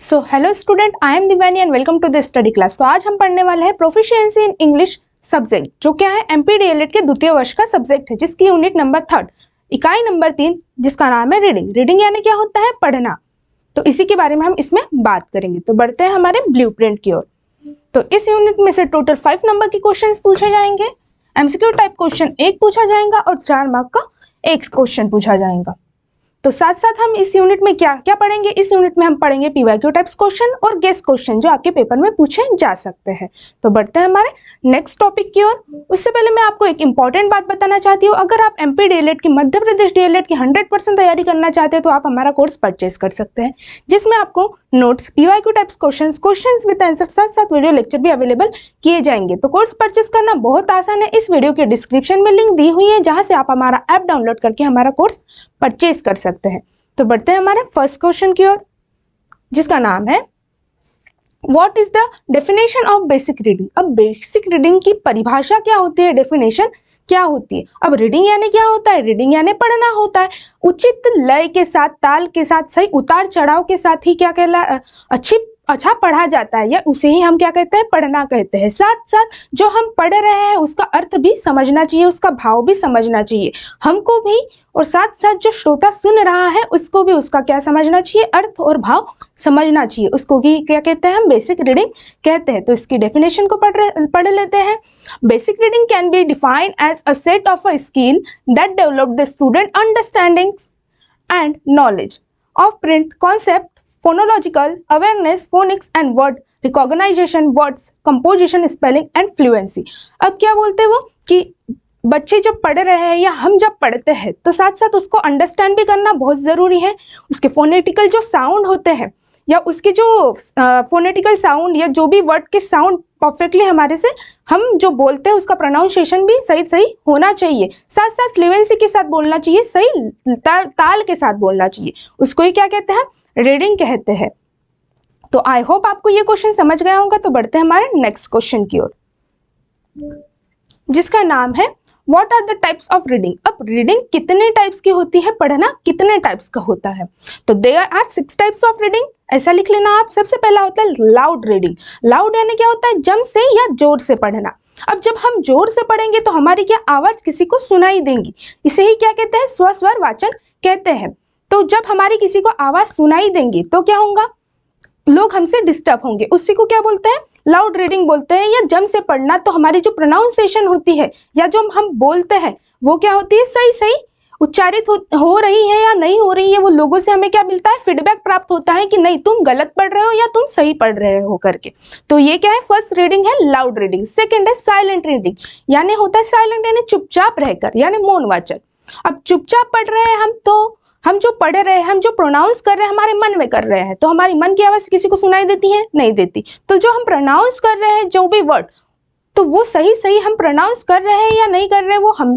So hello student, I am Diwani and welcome to the study class. तो आज हम पढ़ने वाले हैं प्रोफिशिएंसी इन इंग्लिश सब्जेक्ट, जो क्या है एमपीडीएलएड के द्वितीय वर्ष का सब्जेक्ट है, जिसकी यूनिट नंबर 3 इकाई नंबर 3 जिसका नाम है रीडिंग। रीडिंग यानी क्या होता है? पढ़ना। तो इसी के बारे में हम इसमें बात करेंगे। तो बढ़ते हैं हमारे ब्लूप्रिंट की ओर। तो इस यूनिट में से टोटल 5 नंबर के क्वेश्चन पूछे जाएंगे। एमसीक्यू टाइप क्वेश्चन 1 पूछा जाएगा और 4 मार्क का 1 क्वेश्चन पूछा जाएगा। तो साथ साथ हम इस यूनिट में क्या क्या पढ़ेंगे? इस यूनिट में हम पढ़ेंगे पीवाईक्यू टाइप्स क्वेश्चन और गेस क्वेश्चन जो आपके पेपर में पूछे जा सकते हैं। तो बढ़ते हैं हमारे नेक्स्ट टॉपिक की ओर। उससे पहले मैं आपको एक इंपॉर्टेंट बात बताना चाहती हूँ। अगर आप एमपी डीएलएड की, मध्य प्रदेश डीएलएड की 100% तैयारी करना चाहते हैं तो आप हमारा कोर्स परचेज कर सकते हैं, जिसमें आपको notes, PYQ types question with answer, साथ साथ वीडियो लेक्चर भी अवेलेबल किए जाएंगे। तो कोर्स परचेज करना बहुत आसान है। इस वीडियो के डिस्क्रिप्शन में लिंक दी हुई है, जहां से आप हमारा ऐप डाउनलोड करके हमारा कोर्स परचेज कर सकते हैं। तो बढ़ते हैं हमारे फर्स्ट क्वेश्चन की ओर, जिसका नाम है what is the definition of basic reading. अब बेसिक रीडिंग की परिभाषा क्या होती है, डेफिनेशन क्या होती है? अब रीडिंग यानी क्या होता है? रीडिंग यानी पढ़ना होता है। उचित लय के साथ, ताल के साथ, सही उतार चढ़ाव के साथ ही क्या कहला अच्छा पढ़ा जाता है, या उसे ही हम क्या कहते हैं? पढ़ना कहते हैं। साथ साथ जो हम पढ़ रहे हैं उसका अर्थ भी समझना चाहिए, उसका भाव भी समझना चाहिए हमको भी, और साथ साथ जो श्रोता सुन रहा है उसको भी उसका क्या समझना चाहिए? अर्थ और भाव समझना चाहिए। उसको भी क्या कहते हैं? हम बेसिक रीडिंग कहते हैं। तो इसकी डेफिनेशन को पढ़ लेते हैं। Basic reading can be defined as a set of a skill that develop the student understandings and knowledge of print concept, phonological awareness, phonics and word recognition, words composition, spelling and fluency। अब क्या बोलते हैं वो कि बच्चे जब पढ़ रहे हैं या हम जब पढ़ते हैं तो साथ साथ उसको अंडरस्टैंड भी करना बहुत जरूरी है। उसके फोनेटिकल जो साउंड होते हैं या उसके जो फोनेटिकल साउंड या जो भी वर्ड के साउंड परफेक्टली हमारे से हम जो बोलते हैं उसका प्रोनाउंसिएशन भी सही सही होना चाहिए। साथ साथ फ्लुएंसी के साथ बोलना चाहिए, सही ताल के साथ बोलना चाहिए। उसको ही क्या कहते हैं? रीडिंग कहते हैं। तो आई होप आपको ये क्वेश्चन समझ गया होगा। तो बढ़ते हैं हमारे नेक्स्ट क्वेश्चन की ओर, जिसका नाम है what are the types of reading. अब रीडिंग कितने टाइप्स की होती है, पढ़ना कितने टाइप्स का होता है? तो there are 6 types of reading. ऐसा लिख लेना आप। सबसे पहला होता है लाउड रीडिंग। लाउड यानी क्या होता है? जम से या जोर से पढ़ना। अब जब हम जोर से पढ़ेंगे तो हमारी क्या आवाज किसी को सुनाई देंगी, इसे ही क्या कहते हैं? स्वस्वर वाचन कहते हैं। तो जब हमारी किसी को आवाज सुनाई देंगी तो क्या होगा? लोग हमसे डिस्टर्ब होंगे। उसी को क्या बोलते हैं? लाउड रीडिंग बोलते हैं। या जम से पढ़ना, तो हमारी जो प्रोनाउंसिएशन होती है या जो हम बोलते हैं वो क्या होती है? सही सही उच्चारित हो रही है या नहीं हो रही है। वो लोगों से हमें क्या मिलता है? फीडबैक प्राप्त होता है कि नहीं तुम गलत पढ़ रहे हो या तुम सही पढ़ रहे हो करके। तो ये क्या है? फर्स्ट रीडिंग है लाउड रीडिंग। सेकेंड है साइलेंट रीडिंग, यानी होता है साइलेंट यानी चुपचाप रहकर, यानी मौन वाचन। अब चुपचाप पढ़ रहे हैं हम, तो हम जो पढ़ रहे हैं, हम जो प्रोनाउंस कर रहे हैं हमारे मन में कर रहे हैं, तो हमारी मन की आवाज किसी को सुनाई देती है? नहीं देती। तो जो हम प्रोनाउंस कर रहे हैं जो भी वर्ड, तो वो सही सही हम प्रोनाउंस कर रहे हैं या नहीं कर रहे, वो हम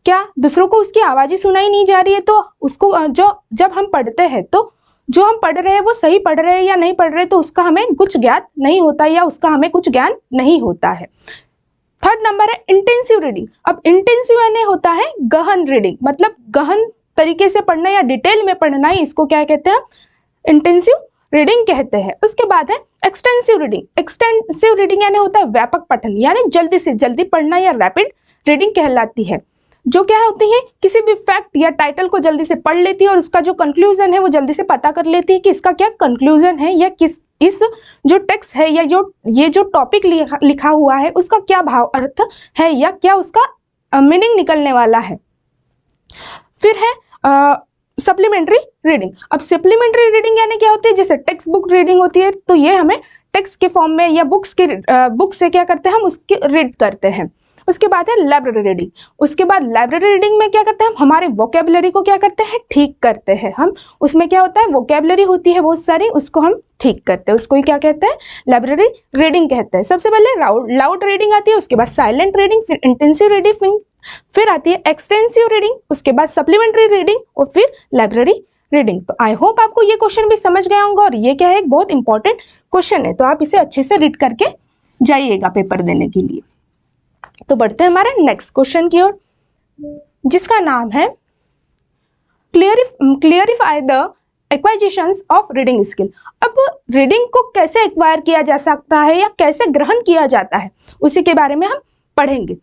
क्या दूसरों को उसकी आवाज ही सुनाई नहीं जा रही है। तो उसको जो जब हम पढ़ते हैं तो जो हम पढ़ रहे हैं वो सही पढ़ रहे हैं या नहीं पढ़ रहे, तो उसका हमें कुछ ज्ञात नहीं होता या उसका हमें कुछ ज्ञान नहीं होता है। थर्ड नंबर है इंटेंसिव रीडिंग। अब इंटेंसिव यानी होता है गहन रीडिंग, मतलब गहन तरीके से पढ़ना या डिटेल में पढ़ना ही इसको क्या कहते हैं? इंटेंसिव रीडिंग कहते हैं। उसके बाद है एक्सटेंसिव रीडिंग। एक्सटेंसिव रीडिंग यानी होता है व्यापक पठन, यानी जल्दी से जल्दी पढ़ना या रैपिड रीडिंग कहलाती है। जो क्या होती है? किसी भी फैक्ट या टाइटल को जल्दी से पढ़ लेती है और उसका जो कंक्लूजन है वो जल्दी से पता कर लेती है कि इसका क्या कंक्लूजन है, या किस इस जो टेक्स्ट है या ये जो टॉपिक लिखा हुआ है उसका क्या भाव अर्थ है, या क्या उसका मीनिंग निकलने वाला है। फिर है सप्लीमेंट्री रीडिंग। अब सप्लीमेंट्री रीडिंग यानी क्या होती है? जैसे टेक्स्ट बुक रीडिंग होती है, तो ये हमें टेक्स्ट के फॉर्म में या बुक से क्या करते हैं? हम उसके रीड करते हैं। उसके बाद है लाइब्रेरी रीडिंग। उसके बाद लाइब्रेरी रीडिंग में क्या करते हैं? हम हमारे वोकेबलरी को क्या करते हैं? ठीक करते हैं। हम उसमें क्या होता है? वोकेबलरी होती है बहुत सारी, उसको हम ठीक करते हैं। उसको ही क्या कहते हैं? लाइब्रेरी रीडिंग कहते हैं। सबसे पहले लाउड रीडिंग आती है, उसके बाद साइलेंट रीडिंग, फिर इंटेंसिव रीडिंग, फिर आती है एक्सटेंसिव रीडिंग, उसके बाद सप्लीमेंट्री रीडिंग और फिर लाइब्रेरी रीडिंग। तो आई होप आपको ये क्वेश्चन भी समझ गया होगा, और ये क्या है? एक बहुत इंपॉर्टेंट क्वेश्चन है, तो आप इसे अच्छे से रीड करके जाइएगा पेपर देने के लिए। तो बढ़ते हैं हमारे नेक्स्ट क्वेश्चन की ओर, जिसका नाम है clarify the acquisitions of reading skill. अब रीडिंग को कैसे एक्वायर किया जा सकता है या कैसे ग्रहण किया जाता है उसी के बारे में हम पढ़ेंगे।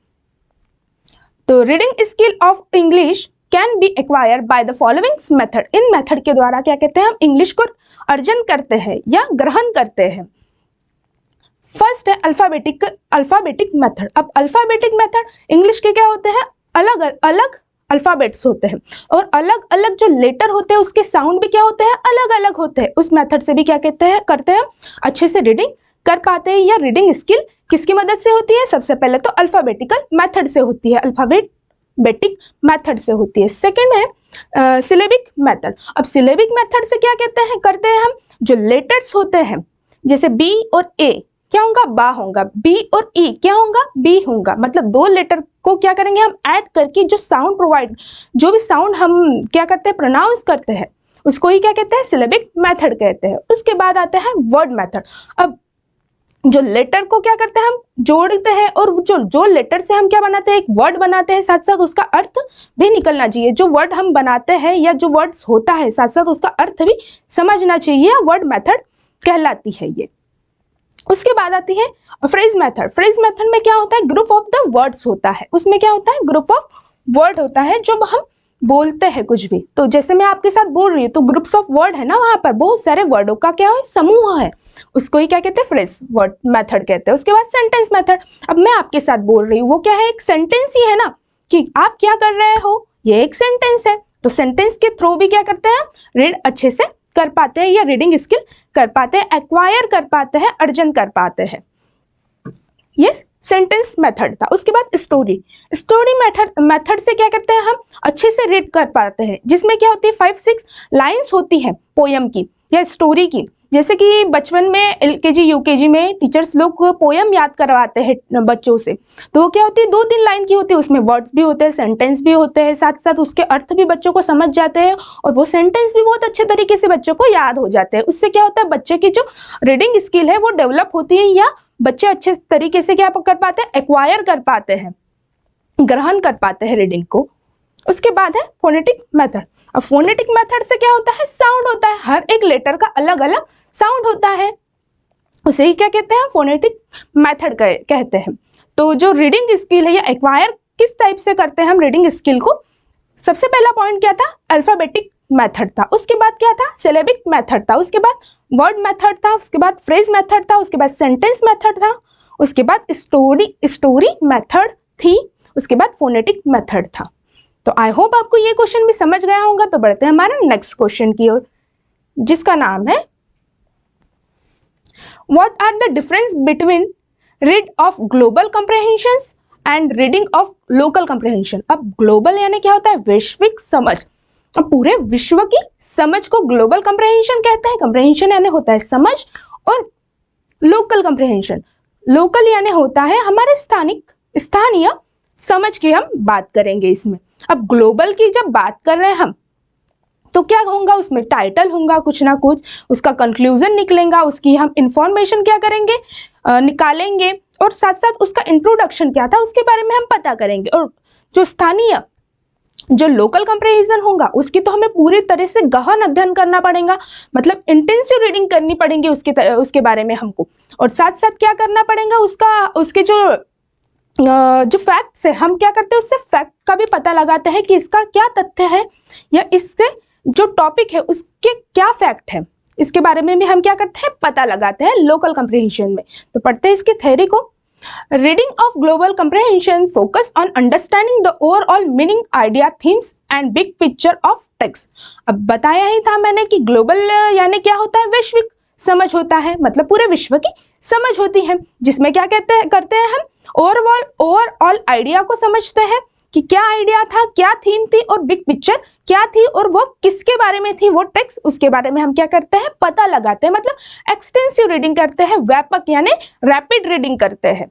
तो reading skill of English can be acquire by the following method. In method के द्वारा क्या कहते हैं हम इंग्लिश को अर्जन करते हैं या ग्रहण करते हैं। फर्स्ट है अल्फाबेटिक मेथड। अब अल्फाबेटिक मेथड इंग्लिश के क्या होते हैं, अलग अलग अल्फाबेट्स होते हैं और अलग अलग जो लेटर होते हैं उसके साउंड भी क्या होते हैं, अलग अलग होते हैं। उस मेथड से भी क्या कहते हैं करते हैं अच्छे से रीडिंग कर पाते हैं। या रीडिंग स्किल किसकी मदद से होती है, सबसे पहले तो अल्फाबेटिकल मेथड से होती है, अल्फाबेटिक मेथड से होती है। सेकेंड है सिलेबिक मेथड। अब सिलेबिक मेथड से क्या करते हैं हम, जो लेटर्स होते हैं जैसे बी और ए क्या होगा, बा होगा, बी और ई क्या होगा, बी होगा। मतलब दो लेटर को क्या करेंगे हम ऐड करके जो साउंड जो भी साउंड हम क्या करते हैं प्रोनाउंस करते हैं उसको ही क्या कहते हैं, सिलेबिक मेथड कहते हैं। उसके बाद आते हैं वर्ड मेथड। अब जो लेटर को क्या करते हैं हम जोड़ते हैं और जो लेटर से हम क्या बनाते हैं, एक वर्ड बनाते हैं, साथ साथ उसका अर्थ भी निकलना चाहिए। जो वर्ड हम बनाते हैं या जो वर्ड्स होता है साथ साथ उसका अर्थ भी समझना चाहिए, वर्ड मेथड कहलाती है ये। उसके बाद आती है फ्रेज मेथड। फ्रेज मेथड में क्या होता है, ग्रुप ऑफ द वर्ड्स होता है। उसमें क्या होता है, ग्रुप ऑफ वर्ड होता है जब हम बोलते हैं कुछ भी। तो जैसे मैं आपके साथ बोल रही हूँ तो ग्रुप्स ऑफ वर्ड है ना, वहां पर बहुत सारे वर्डों का क्या है, समूह है, उसको ही क्या कहते हैं, फ्रेज वर्ड मेथड कहते हैं। उसके बाद सेंटेंस मेथड। अब मैं आपके साथ बोल रही हूँ वो क्या है, एक सेंटेंस ही है ना, कि आप क्या कर रहे हो, ये एक सेंटेंस है। तो सेंटेंस के थ्रू भी क्या करते हैं, रीड अच्छे से कर पाते हैं या रीडिंग स्किल कर पाते हैं, एक्वायर कर पाते हैं, अर्जन कर पाते हैं। ये सेंटेंस मेथड था। उसके बाद स्टोरी मेथड से क्या करते हैं हम अच्छे से रीड कर पाते हैं, जिसमें क्या होती है 5-6 लाइंस होती है पोयम की या स्टोरी की। जैसे कि बचपन में LKG UKG में टीचर्स लोग पोयम याद करवाते हैं बच्चों से, तो वो क्या होती है 2-3 लाइन की होती है, उसमें वर्ड्स भी होते हैं, सेंटेंस भी होते हैं, साथ साथ उसके अर्थ भी बच्चों को समझ जाते हैं और वो सेंटेंस भी बहुत अच्छे तरीके से बच्चों को याद हो जाते हैं। उससे क्या होता है, बच्चे की जो रीडिंग स्किल है वो डेवलप होती है या बच्चे अच्छे तरीके से क्या कर पाते हैं, एक्वायर कर पाते हैं, ग्रहण कर पाते हैं रीडिंग को। उसके बाद है फोनेटिक मेथड। अब फोनेटिक मेथड से क्या होता है, साउंड होता है, हर एक लेटर का अलग अलग साउंड होता है, उसे ही क्या कहते हैं, फोनेटिक मेथड कहते हैं। तो जो रीडिंग स्किल है या एक्वायर किस टाइप से करते हैं हम रीडिंग स्किल को, सबसे पहला पॉइंट क्या था, अल्फाबेटिक मेथड था। उसके बाद क्या था, सिलेबिक मेथड था। उसके बाद वर्ड मेथड था। उसके बाद फ्रेज मेथड था। उसके बाद सेंटेंस मेथड था। उसके बाद स्टोरी मेथड थी। उसके बाद फोनेटिक मेथड था। तो आई होप आपको ये क्वेश्चन भी समझ गया होगा। तो बढ़ते हैं हमारे नेक्स्ट क्वेश्चन की ओर, जिसका नाम है what are the difference between read of global comprehensions and reading of local comprehension. अब ग्लोबल यानी क्या होता है, वैश्विक समझ। अब पूरे विश्व की समझ को ग्लोबल कम्प्रहेंशन कहते हैं। कम्प्रहेंशन यानी होता है समझ, और लोकल कम्प्रहेंशन, लोकल यानी होता है हमारे स्थानीय समझ की हम बात करेंगे इसमें। अब ग्लोबल की जब बात कर रहे हैं हम, तो क्या होगा, उसमें टाइटल होगा कुछ ना कुछ, उसका कंक्लूजन निकलेगा, उसकी हम इंफॉर्मेशन क्या करेंगे, निकालेंगे, और साथ साथ उसका इंट्रोडक्शन क्या था उसके बारे में हम पता करेंगे। और जो स्थानीय जो लोकल कंप्रिहेंशन होगा उसकी तो हमें पूरी तरह से गहन अध्ययन करना पड़ेगा, मतलब इंटेंसिव रीडिंग करनी पड़ेगी उसके बारे में हमको। और साथ साथ क्या करना पड़ेगा, उसके जो फैक्ट्स है हम क्या करते हैं, उससे फैक्ट का भी पता लगाते हैं कि इसका क्या तथ्य है या इससे जो टॉपिक है उसके क्या फैक्ट है, इसके बारे में भी हम क्या करते हैं, पता लगाते हैं लोकल कंप्रिहेंशन में। तो पढ़ते हैं इसकी थ्योरी को। Reading of global comprehension focus on understanding the overall meaning, idea, themes and big picture of text. अब बताया ही था मैंने कि ग्लोबल यानी क्या होता है, वैश्विक समझ होता है, मतलब पूरे विश्व की समझ होती है, जिसमें क्या करते हैं हम ओवरऑल आइडिया को समझते हैं कि क्या आइडिया था, क्या थीम थी, और बिग पिक्चर क्या थी, और वो किसके बारे में थी, वो टेक्स्ट, उसके बारे में हम क्या करते हैं, पता लगाते हैं, मतलब एक्सटेंसिव रीडिंग करते हैं, व्यापक यानी रैपिड रीडिंग करते हैं।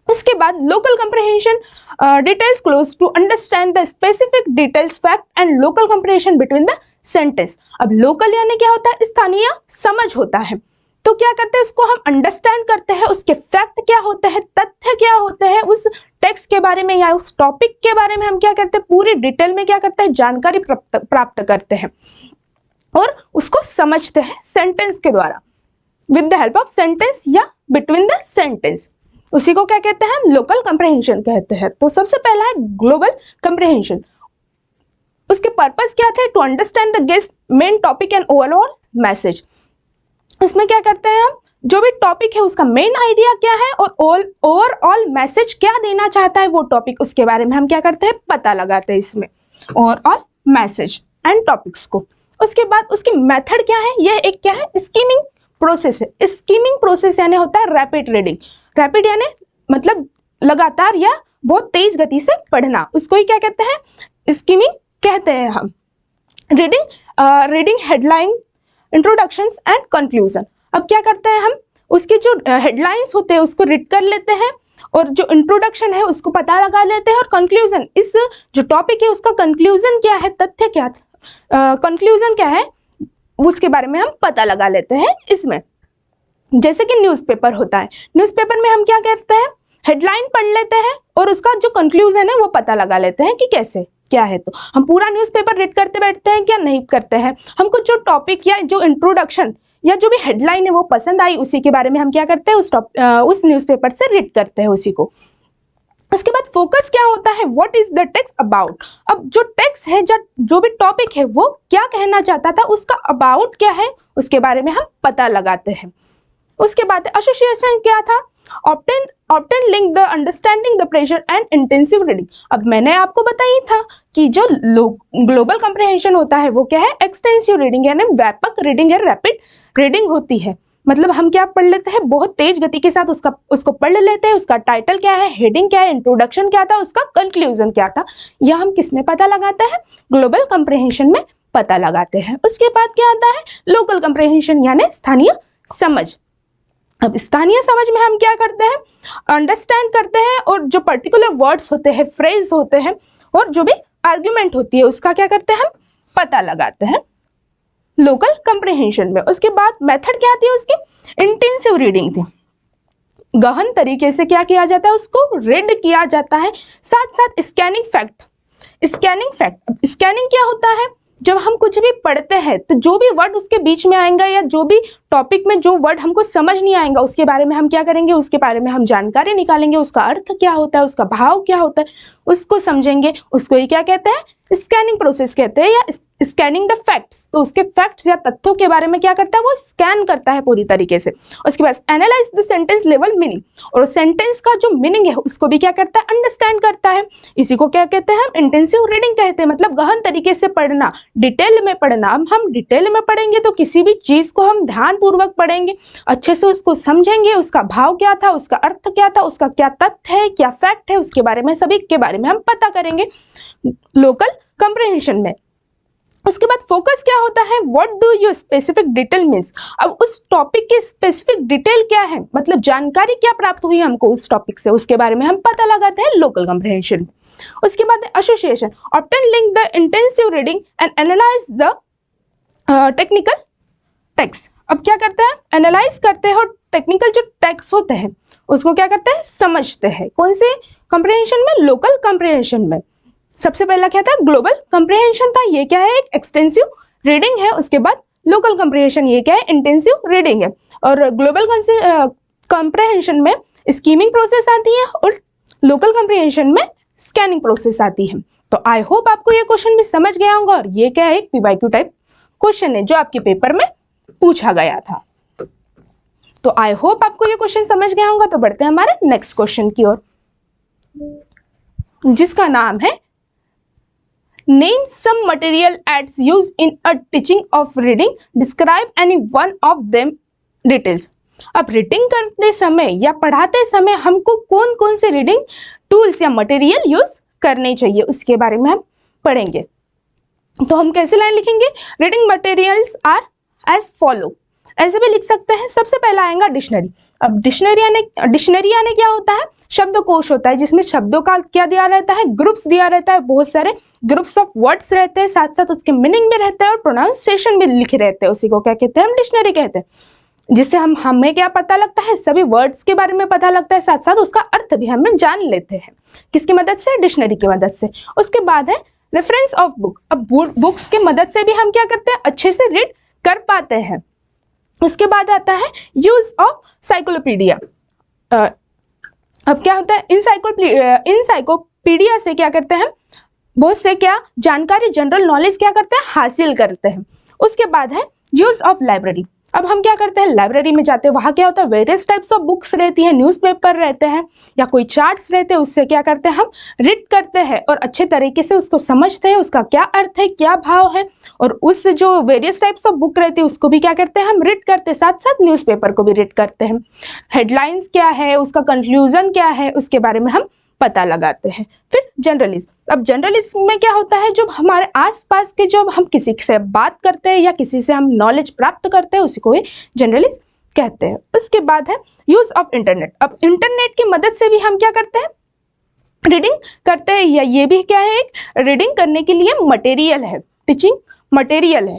उसके बाद local comprehension details close to understand the specific details, fact and local comprehension between the sentence. अब लोकल यानी क्या होता है, स्थानीय समझ होता है। तो क्या करते हैं, इसको हम अंडरस्टैंड करते हैं, उसके फैक्ट क्या होते हैं, तथ्य क्या होते हैं, उस टेक्स्ट के बारे में या उस टॉपिक के बारे में हम क्या करते हैं, पूरी डिटेल में क्या करते हैं, जानकारी प्राप्त करते हैं। और उसको समझते हैं सेंटेंस के द्वारा, with the help of sentence या बिटवीन द सेंटेंस। उसी को क्या कहते हैं हम? लोकल कंप्रहेंशन कहते हैं। तो सबसे पहला है ग्लोबल कंप्रहेंशन। उसके पर्पस क्या थे? To understand the gist main topic and overall message. इसमें क्या करते हैं हम? जो भी टॉपिक है उसका मेन आइडिया क्या है और ओवरऑल मैसेज क्या देना चाहता है वो टॉपिक, उसके बारे में हम क्या करते हैं? पता लगाते हैं इसमें ओवरऑल मैसेज एंड टॉपिक्स को। उसके बाद उसकी मेथड क्या है? यह एक क्या है? स्कीमिंग प्रोसेस है। स्कीमिंग प्रोसेस यानी होता है रैपिड रीडिंग। रैपिड यानी मतलब लगातार या बहुत तेज गति से पढ़ना, उसको ही क्या कहते हैं? स्कीमिंग कहते हैं हम। Reading headline, introductions and conclusion. अब क्या करते हैं हम? उसके जो हेडलाइंस होते हैं उसको रीड कर लेते हैं और जो इंट्रोडक्शन है उसको पता लगा लेते हैं और कंक्लूजन, इस जो टॉपिक है उसका कंक्लूजन क्या है, तथ्य क्या, कंक्लूजन क्या है, उसके बारे में हम पता लगा लेते हैं इसमें। जैसे कि न्यूज़पेपर होता है, न्यूज़पेपर में हम क्या करते हैं? हेडलाइन पढ़ लेते हैं और उसका जो कंक्लूजन है वो पता लगा लेते हैं कि कैसे क्या है। तो हम पूरा न्यूज़पेपर रीड करते बैठते हैं क्या? नहीं करते हैं। हमको जो टॉपिक या जो इंट्रोडक्शन या जो भी हेडलाइन है वो पसंद आई, उसी के बारे में हम क्या करते हैं? उस न्यूज़पेपर से रीड करते हैं उसी को। उसके बाद फोकस क्या होता है? What is the text about. अब जो टेक्स्ट है, जो भी टॉपिक है वो क्या कहना चाहता था, उसका अबाउट क्या है, उसके बारे में हम पता लगाते हैं। उसके बाद एसोसिएशन क्या था? Obtain link the understanding the pressure and intensive reading. अब मैंने आपको बताई था कि जो ग्लोबल कंप्रहेंशन होता है वो क्या है? एक्सटेंसिव रीडिंग यानी व्यापक रीडिंग है, रैपिड रीडिंग होती है। मतलब हम क्या पढ़ लेते हैं? बहुत तेज गति के साथ उसको पढ़ लेते हैं। उसका टाइटल क्या है, हेडिंग क्या है, इंट्रोडक्शन क्या था, उसका कंक्लूजन क्या था, यह हम किस में पता लगाते हैं? ग्लोबल कंप्रहेंशन में पता लगाते हैं। उसके बाद क्या आता है? लोकल कंप्रहेंशन यानी स्थानीय समझ। अब स्थानीय समझ में हम क्या करते हैं? अंडरस्टैंड करते हैं और जो पर्टिकुलर वर्ड्स होते हैं, फ्रेज होते हैं और जो भी आर्ग्यूमेंट होती है उसका क्या करते हैं? हम पता लगाते हैं लोकल कंप्रहेंशन में। उसके बाद मेथड क्या थी उसकी? इंटेंसिव रीडिंग थी। गहन तरीके से क्या किया जाता है? उसको रीड किया जाता है। साथ साथ स्कैनिंग फैक्ट। स्कैनिंग क्या होता है? जब हम कुछ भी पढ़ते हैं तो जो भी वर्ड उसके बीच में आएगा या जो भी टॉपिक में जो वर्ड हमको समझ नहीं आएगा उसके बारे में हम क्या करेंगे? उसके बारे में हम जानकारी निकालेंगे, उसका अर्थ क्या होता है, उसका भाव क्या होता है, उसको समझेंगे। उसको ही क्या कहते हैं? स्कैनिंग प्रोसेस कहते हैं या स्कैनिंग द फैक्ट्स। तो उसके फैक्ट्स या तथ्यों के बारे में क्या करता है? वो स्कैन करता है पूरी तरीके से। उसके बाद analyse the sentence level meaning, और सेंटेंस का जो मीनिंग है उसको भी क्या करता है? अंडरस्टैंड करता है। इसी को क्या कहते हैं? हम इंटेंसिव रीडिंग कहते हैं। मतलब गहन तरीके से पढ़ना, डिटेल में पढ़ना। अब हम डिटेल में पढ़ेंगे तो किसी भी चीज को हम ध्यान पूर्वक पढ़ेंगे, अच्छे से उसको समझेंगे, उसका भाव क्या था, उसका अर्थ क्या था, उसका क्या तथ्य है, क्या फैक्ट है, उसके बारे में, सभी के बारे में हम पता करेंगे लोकल कंप्रहेंशन में। उसके बाद फोकस क्या होता है? What do you specific detail means. अब उस टॉपिक की स्पेसिफिक डिटेल क्या है, मतलब जानकारी क्या प्राप्त हुई हमको उस टॉपिक से, उसके बारे में हम पता लगाते हैं लोकल कंप्रहेंशन में। उसके बाद association, obtain link the intensive reading and analyse the technical text. अब क्या करते हैं? एनालाइज करते हैं और टेक्निकल जो टेक्स्ट होते हैं उसको क्या करते हैं? समझते हैं। कौन से कंप्रहेंशन में? लोकल कंप्रहेंशन में। सबसे पहला क्या था? ग्लोबल कंप्रहेंशन था। ये क्या है? एक एक्सटेंसिव रीडिंग है। उसके बाद लोकल कंप्रहेंशन, ये क्या है? इंटेंसिव रीडिंग है। और ग्लोबल कंप्रहेंशन में स्कीमिंग प्रोसेस आती है और लोकल कंप्रहेंशन में स्कैनिंग प्रोसेस आती है। तो आई होप आपको ये क्वेश्चन भी समझ गया होगा। और ये क्या है? एक PYQ टाइप क्वेश्चन है जो आपके पेपर में पूछा गया था। तो आई होप आपको ये क्वेश्चन समझ गया होगा। तो बढ़ते हैं हमारे नेक्स्ट क्वेश्चन की ओर, जिसका नाम है name some material aids use in a teaching of reading, describe any one of them details. अब रीडिंग करते समय या पढ़ाते समय हमको कौन कौन से रीडिंग टूल्स या मटेरियल यूज करने चाहिए उसके बारे में हम पढ़ेंगे। तो हम कैसे लाइन लिखेंगे? Reading materials are as follow, ऐसे भी लिख सकते हैं। सबसे पहला आएगा डिक्शनरी। अब डिक्शनरी यानी क्या होता है? शब्दकोश होता है, जिसमें शब्दों का क्या दिया रहता है? ग्रुप्स दिया रहता है, बहुत सारे ग्रुप्स ऑफ वर्ड्स रहते हैं, साथ साथ उसके मीनिंग भी रहता है और प्रोनाउंसिएशन भी लिखे रहते हैं। उसी को क्या कहते हैं? हम डिक्शनरी कहते हैं। जिससे हमें क्या पता लगता है? सभी वर्ड्स के बारे में पता लगता है, साथ साथ उसका अर्थ भी हम जान लेते हैं। किसकी मदद से? डिक्शनरी की मदद से। उसके बाद है रेफरेंस ऑफ बुक, अब बुक्स की मदद से भी हम क्या करते हैं, अच्छे से रीड कर पाते हैं। उसके बाद आता है यूज ऑफ साइक्लोपीडिया। अब क्या होता है, इंसाइक्लोपीडिया से क्या करते हैं, बहुत से क्या जानकारी, जनरल नॉलेज क्या करते हैं, हासिल करते हैं। उसके बाद है यूज ऑफ लाइब्रेरी। अब हम क्या करते हैं, लाइब्रेरी में जाते हैं, वहां क्या होता है, वेरियस टाइप्स ऑफ बुक्स रहती हैं, न्यूज़पेपर रहते हैं या कोई चार्ट्स रहते हैं, उससे क्या करते हैं, हम रीड करते हैं और अच्छे तरीके से उसको समझते हैं, उसका क्या अर्थ है, क्या भाव है, और उस जो वेरियस टाइप्स ऑफ बुक रहती है उसको भी क्या करते हैं, हम रीड करते हैं, साथ साथ न्यूज़पेपर को भी रीड करते हैं। हेडलाइंस क्या है, उसका कंक्लूजन क्या है, उसके बारे में हम पता लगाते हैं। फिर जनरलिस्ट, अब जनरलिस्ट में क्या होता है, जो हमारे आसपास के, जो हम किसी से बात करते हैं या किसी से हम नॉलेज प्राप्त करते हैं, उसी को ही जनरलिस्ट कहते हैं। उसके बाद है यूज ऑफ इंटरनेट। अब इंटरनेट की मदद से भी हम क्या करते हैं, रीडिंग करते हैं, या ये भी क्या है, एक रीडिंग करने के लिए मटेरियल है, टीचिंग मटेरियल है।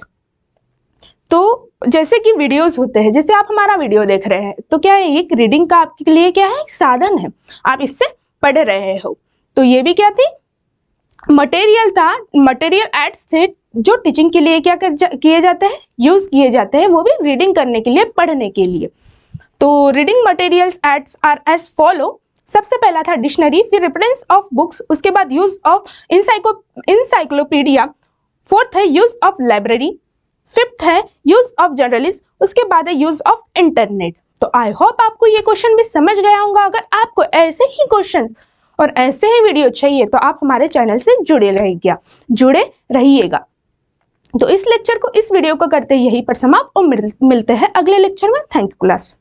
तो जैसे कि वीडियोस होते हैं, जैसे आप हमारा वीडियो देख रहे हैं, तो क्या है, एक रीडिंग का आपके लिए क्या है, एक साधन है, आप इससे पढ़ रहे हो। तो ये भी क्या थी, मटेरियल था, मटेरियल एड्स थे जो टीचिंग के लिए क्या किए जाते हैं, यूज किए जाते हैं, वो भी रीडिंग करने के लिए, पढ़ने के लिए। तो reading materials aids are as follow. सबसे पहला था डिक्शनरी, फिर रेफरेंस ऑफ बुक्स, उसके बाद यूज ऑफ इंसाइक्लोपीडिया, फोर्थ है यूज ऑफ लाइब्रेरी, फिफ्थ है यूज ऑफ जर्नलिस्ट, उसके बाद है यूज ऑफ इंटरनेट। तो आई होप आपको ये क्वेश्चन भी समझ गया होगा। अगर आपको ऐसे ही क्वेश्चन और ऐसे ही वीडियो चाहिए तो आप हमारे चैनल से जुड़े रहिएगा। तो इस लेक्चर को, इस वीडियो को करते यही पर समाप्त और मिलते हैं अगले लेक्चर में। Thank you class.